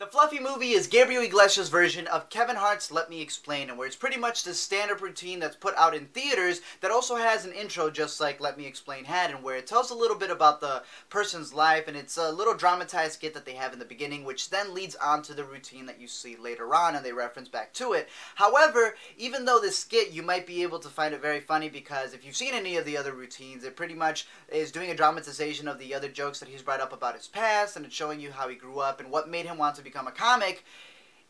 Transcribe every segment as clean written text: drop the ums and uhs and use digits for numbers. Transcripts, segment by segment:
The Fluffy movie is Gabriel Iglesias' version of Kevin Hart's Let Me Explain, and where it's pretty much the stand-up routine that's put out in theaters that also has an intro just like Let Me Explain had, and where it tells a little bit about the person's life, and it's a little dramatized skit that they have in the beginning, which then leads on to the routine that you see later on, and they reference back to it. However, even though this skit, you might be able to find it very funny because if you've seen any of the other routines, it pretty much is doing a dramatization of the other jokes that he's brought up about his past, and it's showing you how he grew up and what made him want to become a comic.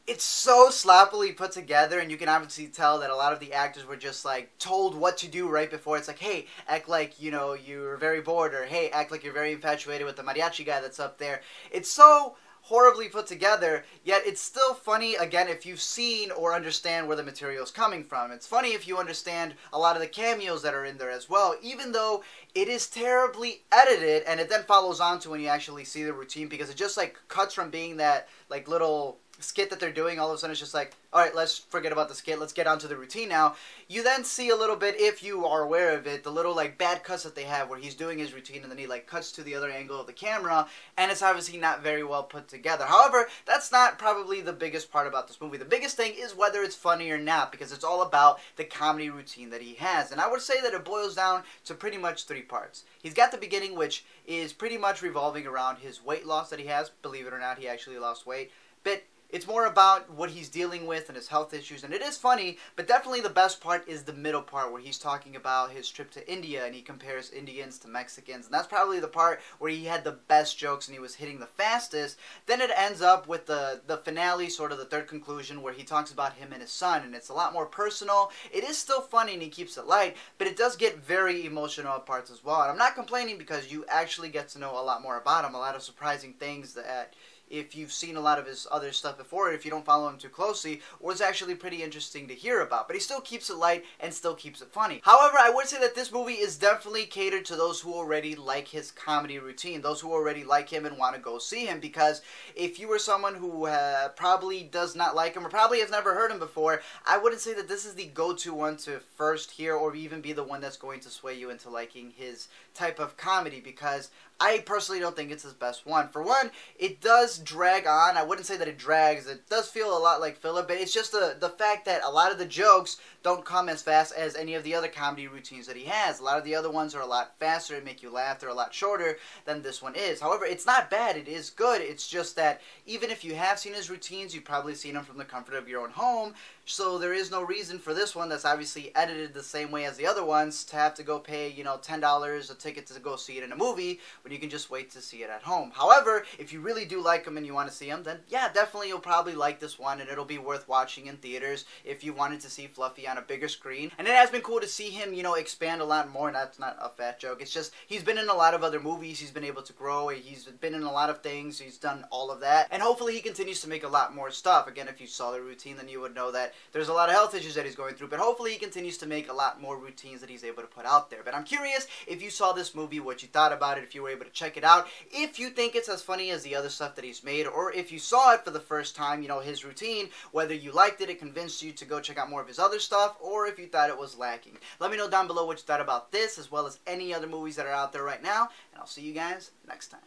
It's so sloppily put together, and you can obviously tell that a lot of the actors were just like told what to do right before. It's like, hey, act like, you know, you're very bored, or hey, act like you're very infatuated with the mariachi guy that's up there. It's so horribly put together, yet it's still funny, again, if you've seen or understand where the material is coming from. It's funny if you understand a lot of the cameos that are in there as well, even though it is terribly edited, and it then follows on to when you actually see the routine, because it just like cuts from being that like little skit that they're doing, all of a sudden it's just like, alright, let's forget about the skit, let's get on to the routine now. You then see a little bit, if you are aware of it, the little like bad cuts that they have where he's doing his routine and then he like cuts to the other angle of the camera, and it's obviously not very well put together. However, that's not probably the biggest part about this movie. The biggest thing is whether it's funny or not, because it's all about the comedy routine that he has. And I would say that it boils down to pretty much three parts. He's got the beginning, which is pretty much revolving around his weight loss that he has. Believe it or not, he actually lost weight. But it's more about what he's dealing with and his health issues, and it is funny, but definitely the best part is the middle part where he's talking about his trip to India and he compares Indians to Mexicans, and that's probably the part where he had the best jokes and he was hitting the fastest. Then it ends up with the finale, sort of the third conclusion, where he talks about him and his son, and it's a lot more personal. It is still funny and he keeps it light, but it does get very emotional at parts as well, and I'm not complaining because you actually get to know a lot more about him, a lot of surprising things that if you've seen a lot of his other stuff before, if you don't follow him too closely, was actually pretty interesting to hear about. But he still keeps it light and still keeps it funny. However, I would say that this movie is definitely catered to those who already like his comedy routine, those who already like him and want to go see him, because if you were someone who probably does not like him or probably has never heard him before, I wouldn't say that this is the go-to one to first hear or even be the one that's going to sway you into liking his type of comedy, because I personally don't think it's his best one. For one, it does drag on. I wouldn't say that it drags. It does feel a lot like filler, but it's just the fact that a lot of the jokes don't come as fast as any of the other comedy routines that he has. A lot of the other ones are a lot faster and make you laugh. They're a lot shorter than this one is. However, it's not bad. It is good. It's just that even if you have seen his routines, you've probably seen them from the comfort of your own home, so there is no reason for this one that's obviously edited the same way as the other ones to have to go pay, you know, $10 a ticket to go see it in a movie when you can just wait to see it at home. However, if you really do like him and you want to see him, then yeah, definitely you'll probably like this one, and it'll be worth watching in theaters if you wanted to see Fluffy on a bigger screen. And it has been cool to see him, you know, expand a lot more, and that's not a fat joke. It's just he's been in a lot of other movies, he's been able to grow, he's been in a lot of things, he's done all of that, and hopefully he continues to make a lot more stuff. Again, if you saw the routine, then you would know that there's a lot of health issues that he's going through, but hopefully he continues to make a lot more routines that he's able to put out there. But I'm curious if you saw this movie, what you thought about it, if you were able to check it out, if you think it's as funny as the other stuff that he's made, or if you saw it for the first time, you know, his routine, whether you liked it, it convinced you to go check out more of his other stuff, or if you thought it was lacking. Let me know down below what you thought about this, as well as any other movies that are out there right now, and I'll see you guys next time.